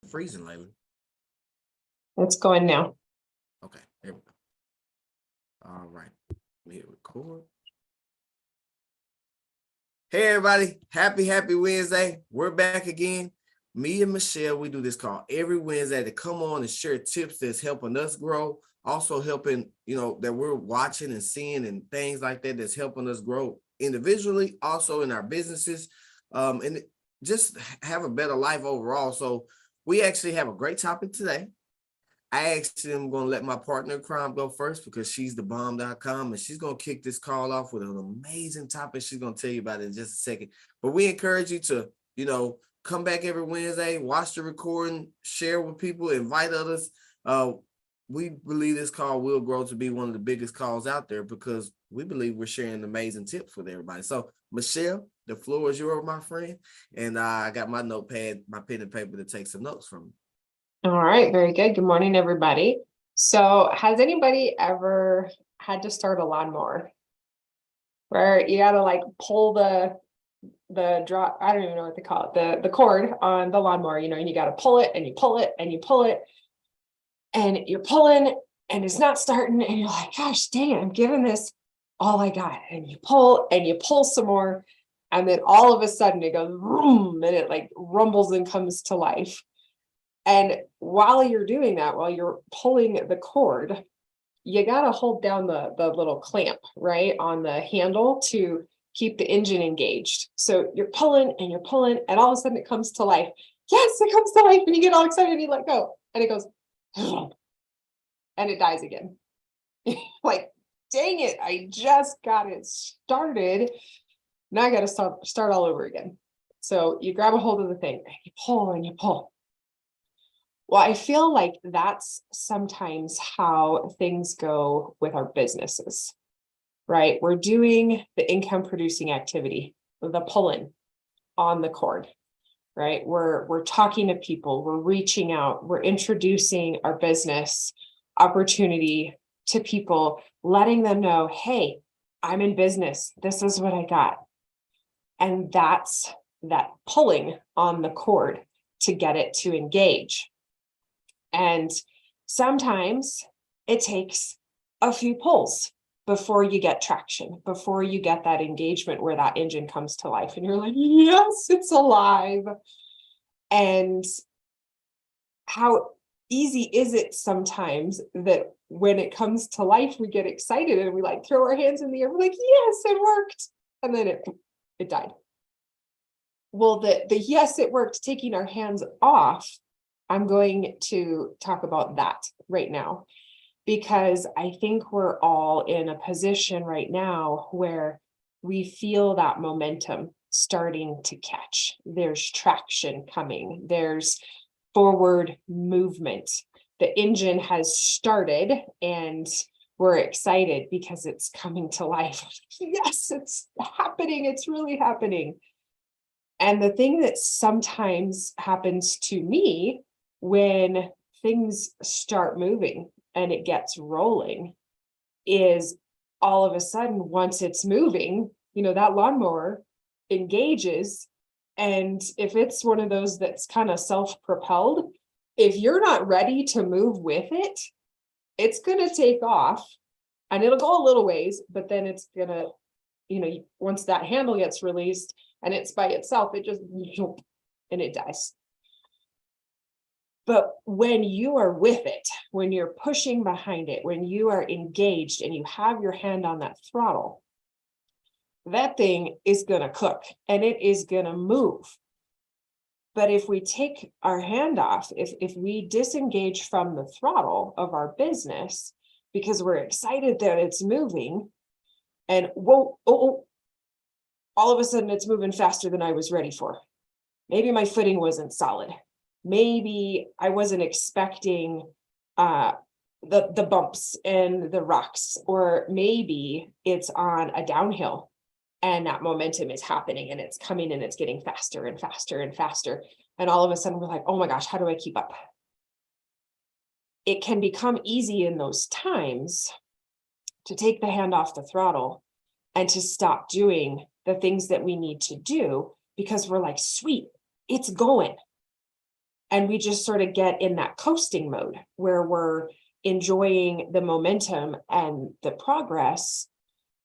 freezing lately. It's going now. Okay, there we go. All right. Let me hit record. Hey everybody, happy Wednesday. We're back again. Me and Michelle, we do this call every Wednesday to come on and share tips that's helping us grow, also helping, that we're watching and seeing and things like that that's helping us grow individually, also in our businesses, and just have a better life overall. So we actually have a great topic today. I actually am going to let my partner in crime go first because she's the bomb.com and she's going to kick this call off with an amazing topic. She's going to tell you about it in just a second. But we encourage you to, come back every Wednesday, watch the recording, share with people, invite others. We believe this call will grow to be one of the biggest calls out there because we believe we're sharing amazing tips with everybody. So, Michelle, the floor is yours, my friend. And I got my notepad, my pen and paper to take some notes from you. All right, very good. Good morning, everybody. So has anybody ever had to start a lawnmower where you got to like pull the draw, I don't even know what they call it, the cord on the lawnmower, and you got to pull it and you pull it and you pull it and you're pulling and it's not starting and you're like, gosh, dang it, I'm giving this all I got. And you pull some more. And then all of a sudden it goes vroom, and it like rumbles and comes to life. And while you're doing that, while you're pulling the cord, you got to hold down the little clamp, right, on the handle to keep the engine engaged. So you're pulling, and all of a sudden it comes to life. Yes, it comes to life, and you get all excited and you let go. And it goes, and it dies again. Like, dang it, I just got it started. Now I got to start all over again. So you grab a hold of the thing, and you pull and you pull. Well, I feel like that's sometimes how things go with our businesses, right? We're doing the income producing activity, the pulling on the cord, right? We're talking to people, we're reaching out, we're introducing our business opportunity to people, letting them know, hey, I'm in business. This is what I got. And that's that pulling on the cord to get it to engage. And sometimes it takes a few pulls before you get traction, before you get that engagement where that engine comes to life and you're like, yes, it's alive. And how easy is it sometimes that when it comes to life, we get excited and we like throw our hands in the air. We're like, yes, it worked. And then it died. Well, the yes, it worked, taking our hands off, I'm going to talk about that right now, because I think we're all in a position right now where we feel that momentum starting to catch. There's traction coming. There's forward movement. The engine has started and we're excited because it's coming to life. Yes, it's happening. It's really happening. And the thing that sometimes happens to me when things start moving and it gets rolling is all of a sudden, once it's moving, that lawnmower engages. And if it's one of those that's kind of self-propelled, if you're not ready to move with it, it's going to take off and it'll go a little ways, but then it's going to, once that handle gets released and it's by itself, it just, and it dies. But when you are with it, when you're pushing behind it, when you are engaged and you have your hand on that throttle, that thing is going to cook and it is going to move. But if we take our hand off, if we disengage from the throttle of our business because we're excited that it's moving and whoa, all of a sudden it's moving faster than I was ready for. Maybe my footing wasn't solid. Maybe I wasn't expecting the bumps and the rocks, or maybe it's on a downhill and that momentum is happening and it's coming and it's getting faster and faster and faster. And all of a sudden we're like, oh my gosh, how do I keep up? It can become easy in those times to take the hand off the throttle and to stop doing the things that we need to do because we're like, sweet, it's going. And we just sort of get in that coasting mode where we're enjoying the momentum and the progress.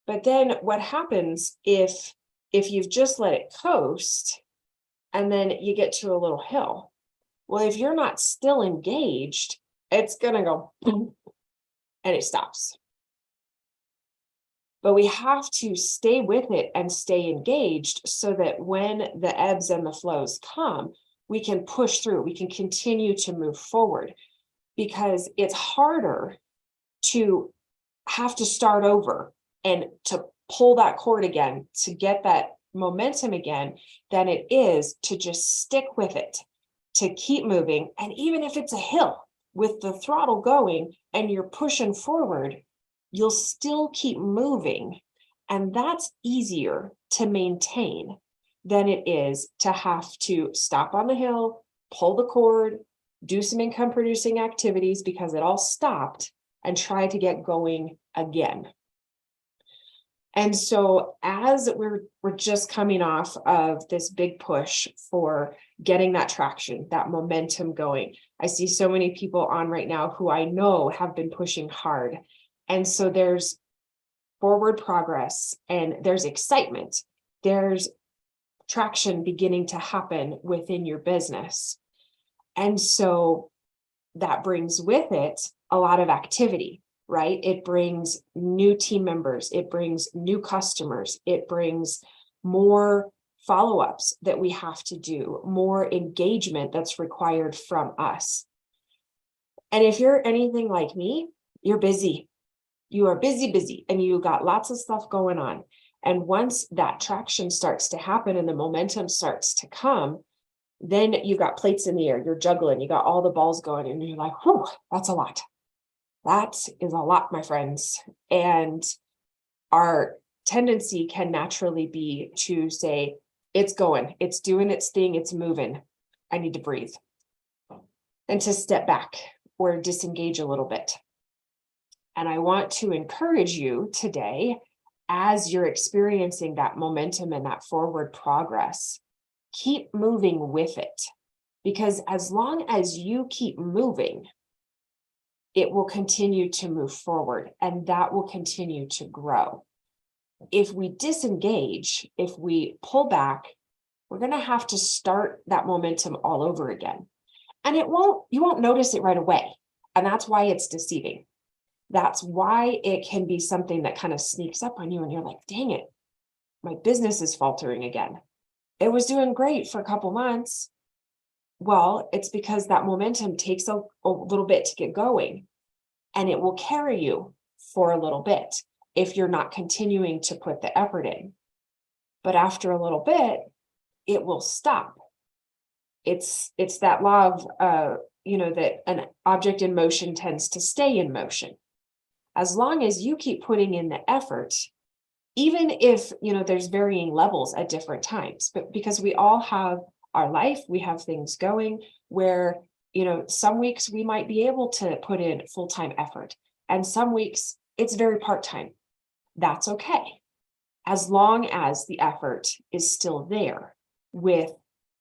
But then what happens if you've just let it coast and then you get to a little hill? Well, if you're not still engaged, it's going to go boom, and it stops. But we have to stay with it and stay engaged so that when the ebbs and the flows come, we can push through, we can continue to move forward, because it's harder to have to start over and to pull that cord again to get that momentum again than it is to just stick with it, to keep moving. And even if it's a hill with the throttle going and you're pushing forward, you'll still keep moving. And that's easier to maintain than it is to have to stop on the hill, pull the cord, do some income producing activities because it all stopped, and try to get going again. And so as we're just coming off of this big push for getting that traction, that momentum going, I see so many people on right now who I know have been pushing hard. And so there's forward progress and there's excitement. There's traction beginning to happen within your business. And so that brings with it a lot of activity, right? It brings new team members, it brings new customers, it brings more follow-ups that we have to do, more engagement that's required from us. And if you're anything like me, you're busy. You are busy, and you got lots of stuff going on. And once that traction starts to happen and the momentum starts to come, then you've got plates in the air, you're juggling, you got all the balls going, and you're like, whew, that's a lot. That is a lot, my friends. And our tendency can naturally be to say, it's going, it's doing its thing, it's moving. I need to breathe. And to step back or disengage a little bit. And I want to encourage you today, as you're experiencing that momentum and that forward progress, keep moving with it. Because as long as you keep moving, it will continue to move forward and that will continue to grow. If we disengage, if we pull back, we're going to have to start that momentum all over again. And you won't notice it right away. And that's why it's deceiving. That's why it can be something that kind of sneaks up on you and you're like, dang it, my business is faltering again. It was doing great for a couple months. Well, it's because that momentum takes a little bit to get going, and it will carry you for a little bit if you're not continuing to put the effort in. But after a little bit, it will stop. It's that law of, that an object in motion tends to stay in motion. As long as you keep putting in the effort, even if, there's varying levels at different times, but because we all have our life, we have things going where, some weeks we might be able to put in full-time effort, and some weeks it's very part-time. That's okay. As long as the effort is still there with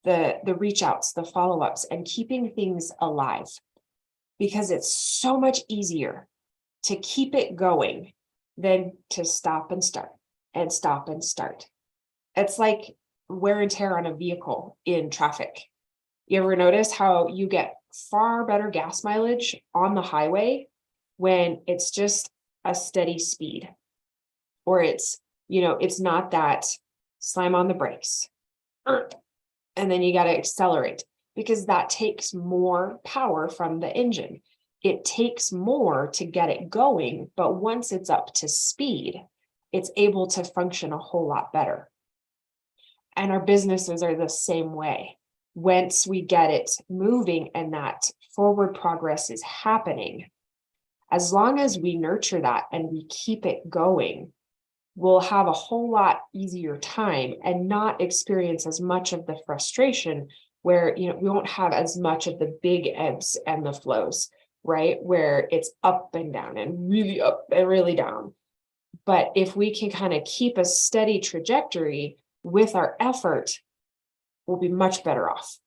the reach outs, the follow-ups, and keeping things alive, because it's so much easier to keep it going than to stop and start and stop and start. It's like wear and tear on a vehicle in traffic. You ever notice how you get far better gas mileage on the highway when it's just a steady speed, or it's not that slam on the brakes and then you got to accelerate, because that takes more power from the engine. It takes more to get it going, but once it's up to speed, it's able to function a whole lot better. And our businesses are the same way. Once we get it moving and that forward progress is happening, as long as we nurture that and we keep it going, we'll have a whole lot easier time and not experience as much of the frustration where, we won't have as much of the big ebbs and the flows, right? Where it's up and down and really up and really down. But if we can kind of keep a steady trajectory with our effort, we'll be much better off.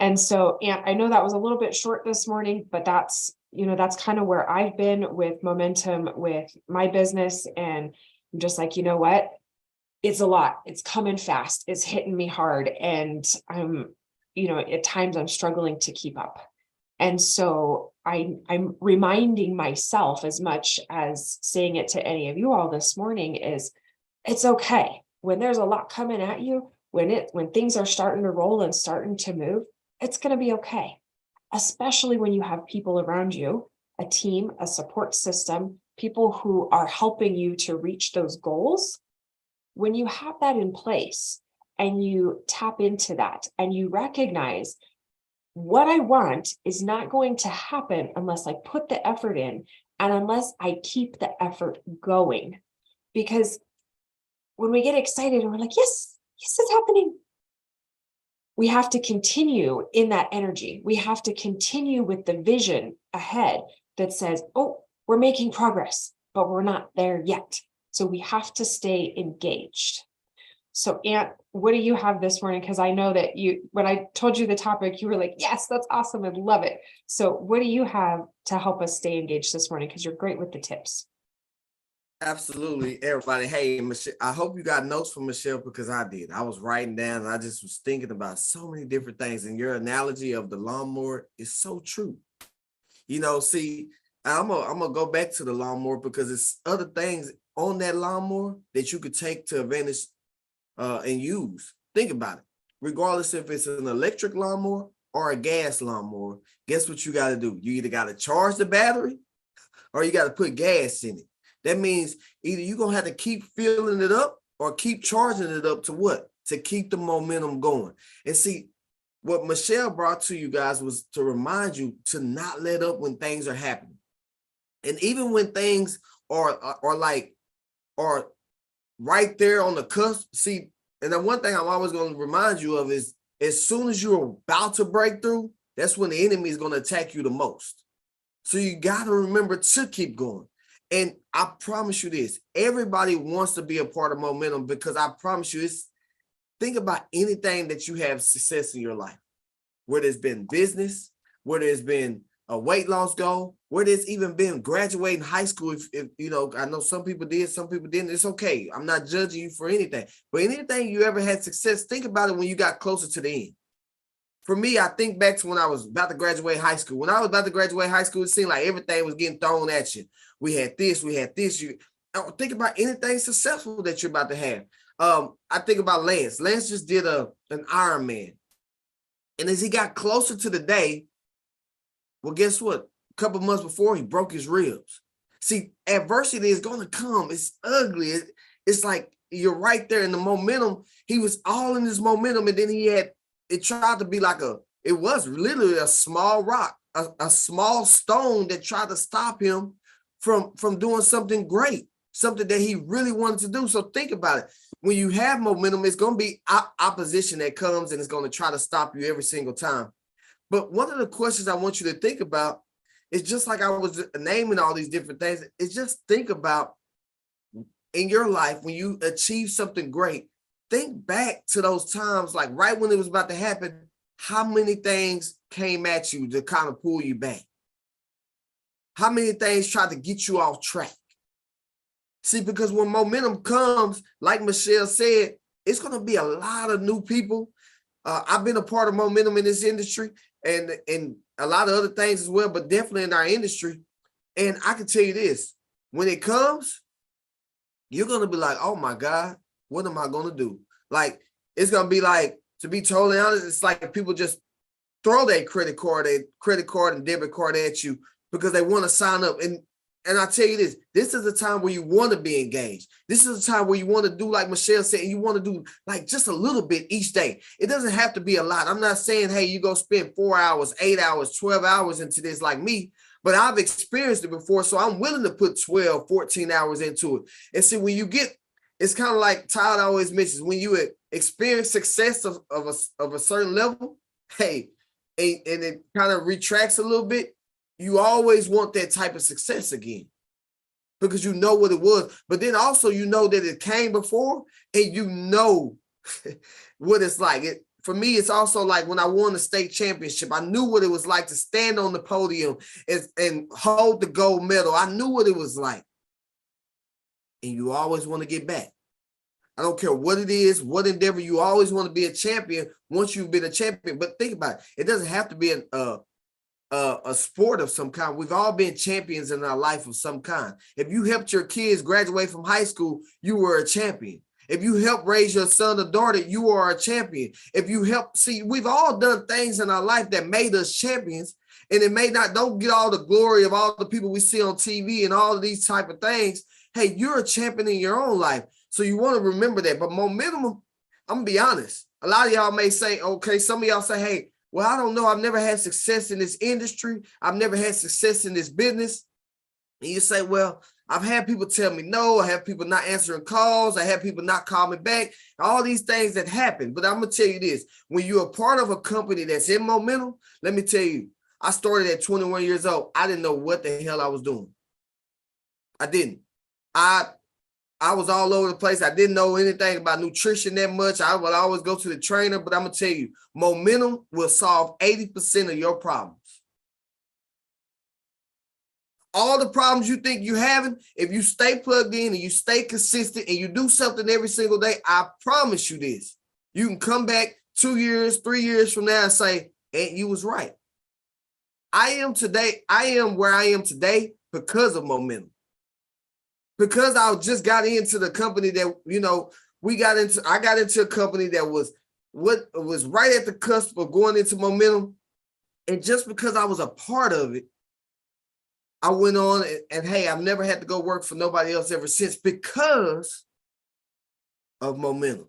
And so, and I know that was a little bit short this morning, but that's, that's kind of where I've been with momentum with my business. And I'm just like, you know what? It's a lot. It's coming fast. It's hitting me hard. And I'm, at times I'm struggling to keep up. And so I'm reminding myself, as much as saying it to any of you all this morning, is it's okay. When there's a lot coming at you, when things are starting to roll and starting to move, it's going to be okay. Especially when you have people around you, a team, a support system, people who are helping you to reach those goals. When you have that in place and you tap into that and you recognize what I want is not going to happen unless I put the effort in and unless I keep the effort going. Because when we get excited and we're like, yes, it's happening, we have to continue in that energy. We have to continue with the vision ahead that says, oh, we're making progress, but we're not there yet. So we have to stay engaged. So Aunt, what do you have this morning? Because I know that when I told you the topic, you were like, yes, that's awesome. I love it. So what do you have to help us stay engaged this morning? Because you're great with the tips. Absolutely, everybody. Hey, Michelle, I hope you got notes from Michelle, because I did. I was writing down and I just was thinking about so many different things. And your analogy of the lawnmower is so true. See, I'm gonna go back to the lawnmower because it's other things on that lawnmower that you could take to advantage and use. Think about it. Regardless if it's an electric lawnmower or a gas lawnmower, guess what you got to do? You either got to charge the battery or you got to put gas in it. That means either you're going to have to keep filling it up or keep charging it up to what? To keep the momentum going. And see, what Michelle brought to you guys was to remind you to not let up when things are happening. And even when things are right there on the cusp. See, and the one thing I'm always going to remind you of is as soon as you're about to break through, that's when the enemy is going to attack you the most. So you got to remember to keep going. And I promise you this, everybody wants to be a part of momentum, because I promise you, think about anything that you have success in your life, where there's been business, where there's been a weight loss goal, where there's even been graduating high school. If I know some people did, some people didn't. It's okay. I'm not judging you for anything. But anything you ever had success, think about it when you got closer to the end. For me, I think back to when I was about to graduate high school. When I was about to graduate high school, it seemed like everything was getting thrown at you. We had this. You think about anything successful that you're about to have. I think about Lance. Lance just did an Ironman. And as he got closer to the day, well, guess what? A couple months before, he broke his ribs. See, adversity is going to come. It's ugly. It's like you're right there in the momentum. He was all in his momentum, and then it tried to be it was literally a small rock, a small stone that tried to stop him from doing something great, something that he really wanted to do. So think about it. When you have momentum, it's going to be opposition that comes, and it's going to try to stop you every single time. But one of the questions I want you to think about is, just like I was naming all these different things, is just think about in your life when you achieve something great, think back to those times, like right when it was about to happen, how many things came at you to kind of pull you back? How many things tried to get you off track? See, because when momentum comes, like Michelle said, it's going to be a lot of new people. I've been a part of momentum in this industry and a lot of other things as well, but definitely in our industry. And I can tell you this, when it comes, you're going to be like, oh my God, what am I going to do? Like, it's going to be like, to be totally honest, it's like people just throw their credit card and debit card at you because they want to sign up. And I tell you this is a time where you want to be engaged. This is a time where you want to do, like Michelle said, you want to do like just a little bit each day. It doesn't have to be a lot. I'm not saying, hey, you go spend 4 hours, 8 hours, 12 hours into this like me, but I've experienced it before. So I'm willing to put 12, 14 hours into it. And see, when you get, it's kind of like Todd always mentions, when you experience success of a certain level, hey, and it kind of retracts a little bit, you always want that type of success again because you know what it was. But then also you know that it came before and you know what it's like. for me, it's also like when I won the state championship, I knew what it was like to stand on the podium and hold the gold medal. I knew what it was like. And you always want to get back. I don't care what it is, what endeavor, you always want to be a champion once you've been a champion. But think about it. It doesn't have to be a sport of some kind. We've all been champions in our life of some kind. If you helped your kids graduate from high school, you were a champion. If you help raise your son or daughter, you are a champion. If you help, see, we've all done things in our life that made us champions. And it may not, don't get all the glory of all the people we see on TV and all of these type of things. Hey, you're a champion in your own life. So you want to remember that. But momentum, I'm going to be honest. A lot of y'all may say, okay, some of y'all say, hey, well, I don't know. I've never had success in this industry. I've never had success in this business. And you say, well, I've had people tell me no. I have people not answering calls. I have people not call me back. All these things that happen. But I'm going to tell you this. When you're a part of a company that's in momentum, let me tell you, I started at 21 years old. I didn't know what the hell I was doing. I didn't. I was all over the place. I didn't know anything about nutrition that much. I would always go to the trainer, but I'm going to tell you, momentum will solve 80% of your problems. All the problems you think you're having, if you stay plugged in and you stay consistent and you do something every single day, I promise you this. You can come back 2 years, 3 years from now and say, and you was right. I am where I am today because of momentum. Because I just got into the company that, I got into a company that was right at the cusp of going into momentum. And just because I was a part of it, I went on and hey, I've never had to go work for nobody else ever since because of momentum.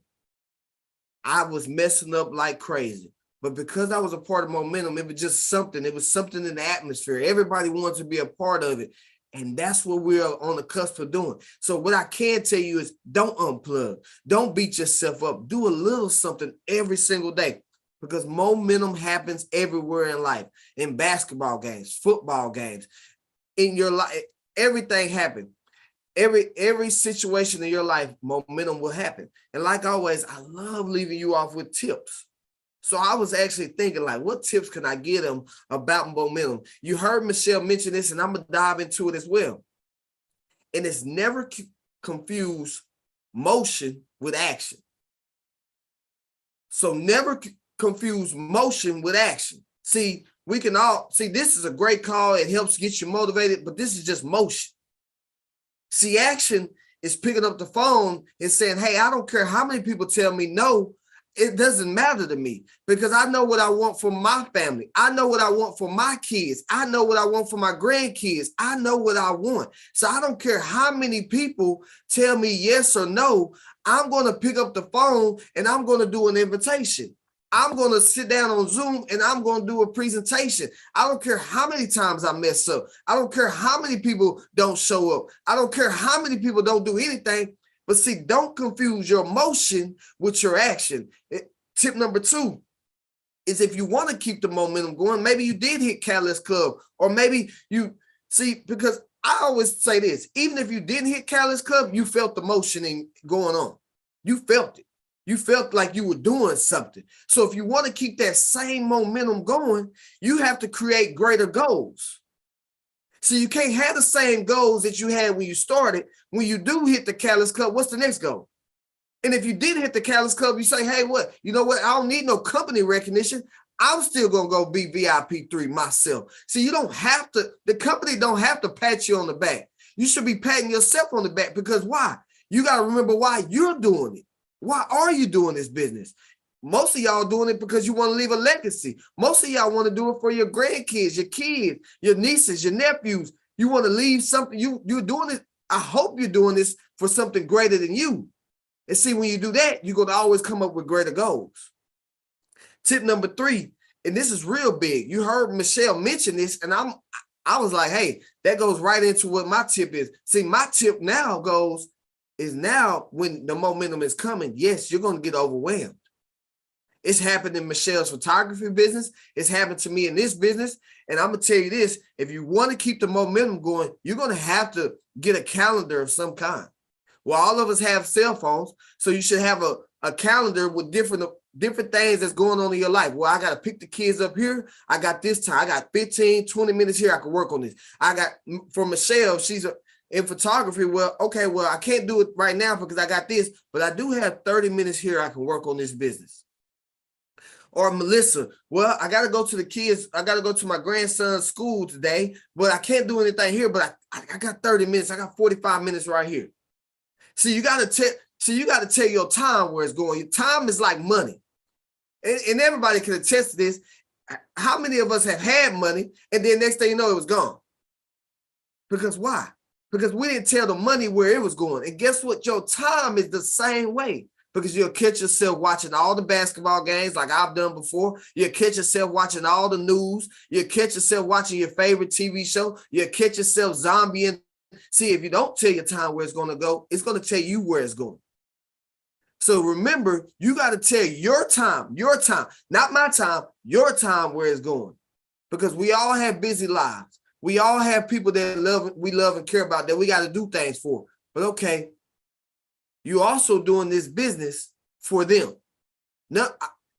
I was messing up like crazy. But because I was a part of momentum, it was just something. It was something in the atmosphere. Everybody wanted to be a part of it. And that's what we're on the cusp of doing. So what I can tell you is don't unplug. Don't beat yourself up. Do a little something every single day because momentum happens everywhere in life. In basketball games, football games, in your life, everything happens. Every situation in your life, momentum will happen. And like always, I love leaving you off with tips. So I was actually thinking, like, what tips can I give them about momentum? You heard Michelle mention this, and I'm going to dive into it as well. And it's never confuse motion with action. So never confuse motion with action. See, this is a great call. It helps get you motivated, but this is just motion. See, action is picking up the phone and saying, hey, I don't care how many people tell me no. It doesn't matter to me because I know what I want for my family. I know what I want for my kids. I know what I want for my grandkids. I know what I want. So I don't care how many people tell me yes or no. I'm going to pick up the phone and I'm going to do an invitation. I'm going to sit down on Zoom and I'm going to do a presentation. I don't care how many times I mess up. I don't care how many people don't show up. I don't care how many people don't do anything. But see, don't confuse your motion with your action. Tip number 2 is if you want to keep the momentum going, maybe you did hit Catalyst Club, or maybe because I always say this, even if you didn't hit Catalyst Club, you felt the motion going on. You felt it. You felt like you were doing something. So if you want to keep that same momentum going, you have to create greater goals. So you can't have the same goals that you had when you started. When you do hit the Catalyst Club, what's the next goal? And if you did hit the Catalyst Club, you say, hey, what? You know what? I don't need no company recognition. I'm still going to go be VIP 3 myself. So you don't have to, the company don't have to pat you on the back. You should be patting yourself on the back because why? You got to remember why you're doing it. Why are you doing this business? Most of y'all doing it because you want to leave a legacy. Most of y'all want to do it for your grandkids, your kids, your nieces, your nephews. You want to leave something. You're doing it. I hope you're doing this for something greater than you. And see, when you do that, you're going to always come up with greater goals. Tip number 3, and this is real big. You heard Michelle mention this, and I was like, hey, that goes right into what my tip is. See, my tip now is when the momentum is coming, yes, you're going to get overwhelmed. It's happened in Michelle's photography business. It's happened to me in this business. And I'm going to tell you this, if you want to keep the momentum going, you're going to have to get a calendar of some kind. Well, all of us have cell phones, so you should have a calendar with different different things that's going on in your life. Well, I got to pick the kids up here. I got this time. I got 15, 20 minutes here. I can work on this. I got, for Michelle, she's in photography. Well, okay, well, I can't do it right now because I got this, but I do have 30 minutes here. I can work on this business. Or Melissa, well, I got to go to the kids. I got to go to my grandson's school today, but I can't do anything here, but I got 30 minutes. I got 45 minutes right here. See, you got to tell your time where it's going. Your time is like money. And everybody can attest to this. How many of us have had money and then next thing you know, it was gone? Because why? Because we didn't tell the money where it was going. And guess what? Your time is the same way. Because you'll catch yourself watching all the basketball games like I've done before. You'll catch yourself watching all the news. You'll catch yourself watching your favorite TV show. You'll catch yourself zombieing. See, if you don't tell your time where it's going to go, it's going to tell you where it's going. So remember, you got to tell your time, not my time, your time where it's going. Because we all have busy lives. We all have people that we love and care about that we got to do things for. But okay, you also doing this business for them. Now,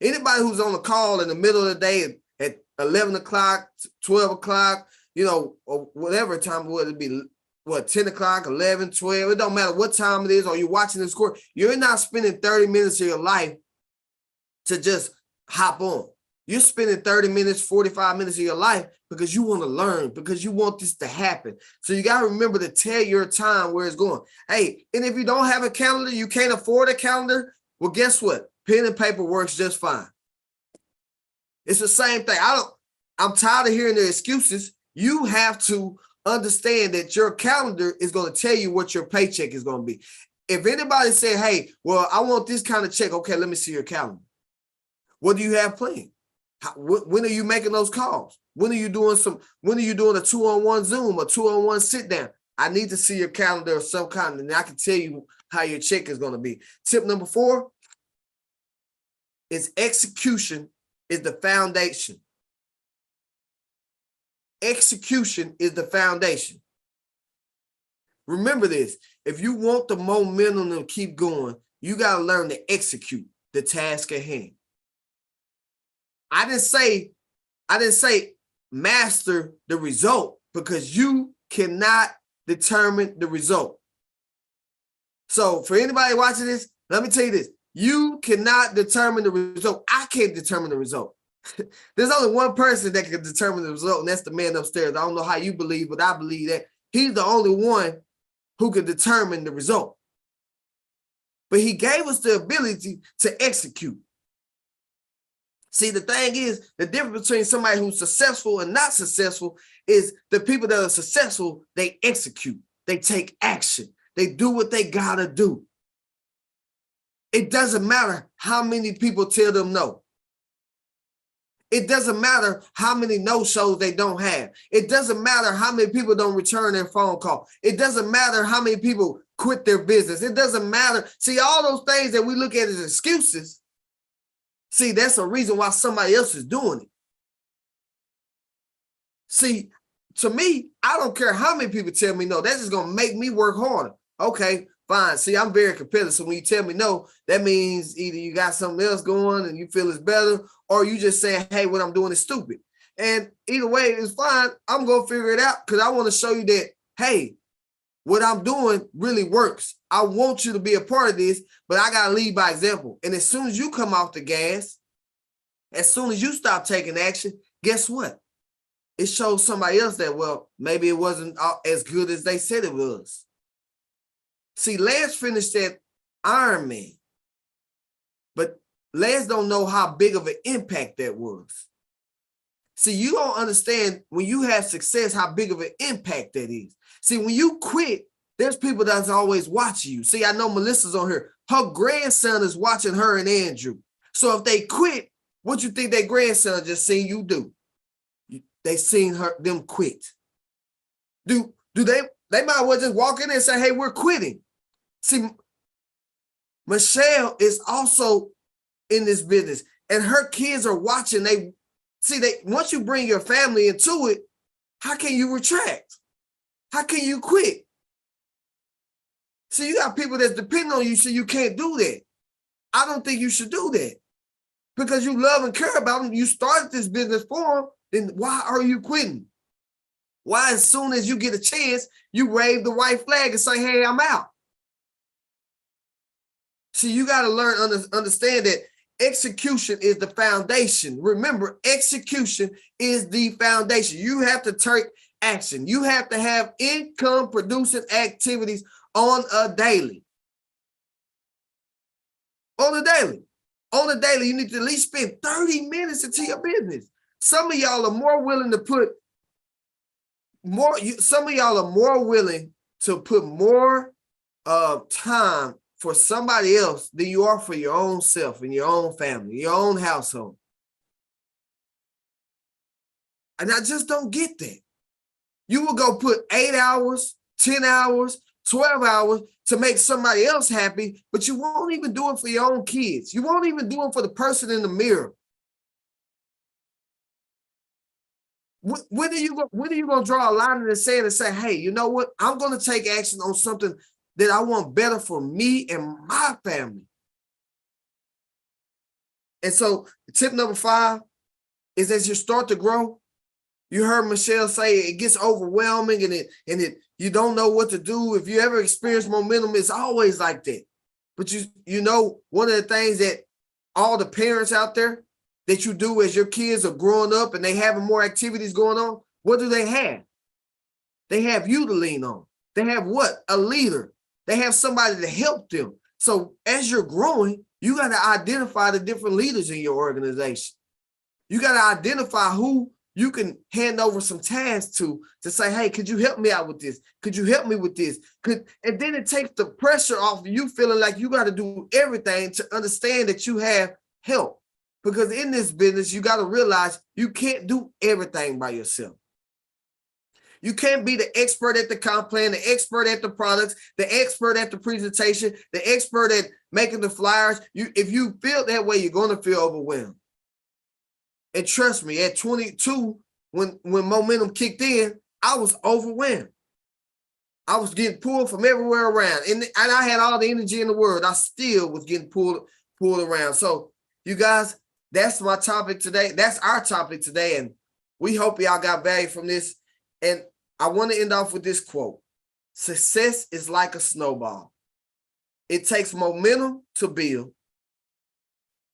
anybody who's on the call in the middle of the day at 11 o'clock, 12 o'clock, or whatever time would it be, 10 o'clock, 11, 12, it don't matter what time it is, or you're watching the score, you're not spending 30 minutes of your life to just hop on. You're spending 30 minutes, 45 minutes of your life because you want to learn, because you want this to happen. So you got to remember to tell your time where it's going. Hey, and if you don't have a calendar, you can't afford a calendar, well, guess what? Pen and paper works just fine. It's the same thing. I'm tired of hearing the excuses. You have to understand that your calendar is going to tell you what your paycheck is going to be. If anybody say, hey, well, I want this kind of check. Okay, let me see your calendar. What do you have planned? When are you making those calls? When are you doing a 2-on-1 Zoom, a 2-on-1 sit down? I need to see your calendar of some kind, and I can tell you how your check is going to be. Tip number 4 is execution is the foundation. Execution is the foundation. Remember this. If you want the momentum to keep going, you got to learn to execute the task at hand. I didn't say master the result, because you cannot determine the result. So for anybody watching this, let me tell you this. You cannot determine the result. I can't determine the result. There's only one person that can determine the result, and that's the man upstairs. I don't know how you believe, but I believe that he's the only one who can determine the result. But he gave us the ability to execute. See, the thing is, the difference between somebody who's successful and not successful is the people that are successful, they execute, they take action, they do what they gotta do. It doesn't matter how many people tell them no. It doesn't matter how many no-shows they don't have. It doesn't matter how many people don't return their phone call. It doesn't matter how many people quit their business. It doesn't matter. See, all those things that we look at as excuses, see, that's a reason why somebody else is doing it. See, to me, I don't care how many people tell me no. That's just going to make me work harder. Okay, fine. See, I'm very competitive. So when you tell me no, that means either you got something else going and you feel it's better, or you just saying, hey, what I'm doing is stupid. And either way, it's fine. I'm going to figure it out because I want to show you that, hey, what I'm doing really works. I want you to be a part of this, but I got to lead by example. And as soon as you come off the gas, as soon as you stop taking action, guess what? It shows somebody else that, well, maybe it wasn't as good as they said it was. See, Lance finished that Ironman, but Lance don't know how big of an impact that was. See, you don't understand when you have success, how big of an impact that is. See, when you quit, there's people that's always watching you. See, I know Melissa's on here. Her grandson is watching her and Andrew. So if they quit, what you think that grandson just seen you do? They seen them quit. Do they might as well just walk in and say, hey, we're quitting. See, Michelle is also in this business and her kids are watching. Once you bring your family into it, how can you retract? How can you quit? See, you got people that's depending on you, so you can't do that. I don't think you should do that. because you love and care about them. You started this business for them. Then why are you quitting? Why, as soon as you get a chance, you wave the white flag and say, hey, I'm out? See, you got to learn, understand that execution is the foundation. Remember, execution is the foundation. You have to take action. You have to have income producing activities on a daily. On a daily, you need to at least spend 30 minutes into your business. Some of y'all are more willing to put more time for somebody else than you are for your own self and your own family, your own household. And I just don't get that. You will go put 8 hours, 10 hours, 12 hours to make somebody else happy, but you won't even do it for your own kids. You won't even do it for the person in the mirror. When are you going to draw a line in the sand and say, hey, you know what? I'm going to take action on something that I want better for me and my family. And so tip number 5 is, as you start to grow, you heard Michelle say it gets overwhelming and you don't know what to do. If you ever experience momentum, it's always like that. But you know, one of the things that all the parents out there that you do as your kids are growing up and they having more activities going on, what do they have? They have you to lean on. They have what? A leader. They have somebody to help them. So as you're growing, you got to identify the different leaders in your organization. You got to identify who you can hand over some tasks to say, hey, could you help me out with this? Could you help me with this? And then it takes the pressure off of you feeling like you got to do everything to understand that you have help. Because in this business, you got to realize you can't do everything by yourself. You can't be the expert at the comp plan, the expert at the products, the expert at the presentation, the expert at making the flyers. If you feel that way, you're going to feel overwhelmed. And trust me, at 22, when momentum kicked in, I was overwhelmed. I was getting pulled from everywhere around. And I had all the energy in the world. I still was getting pulled around. So you guys, that's my topic today. That's our topic today. And we hope y'all got value from this. And I want to end off with this quote. Success is like a snowball. It takes momentum to build.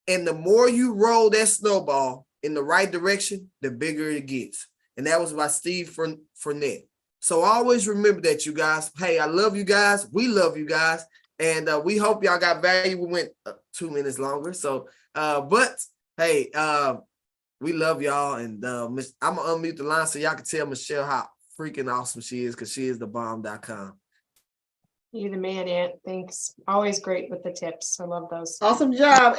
And the more you roll that snowball in the right direction, the bigger it gets. And that was by Steve Fournette. So always remember that, you guys. Hey, I love you guys. We love you guys. And we hope y'all got value. We went 2 minutes longer. So, but hey, we love y'all. And I'm going to unmute the line so y'all can tell Michelle how freaking awesome she is, because she is thebomb.com. You're the man, Aunt. Thanks. Always great with the tips. I love those. Awesome job.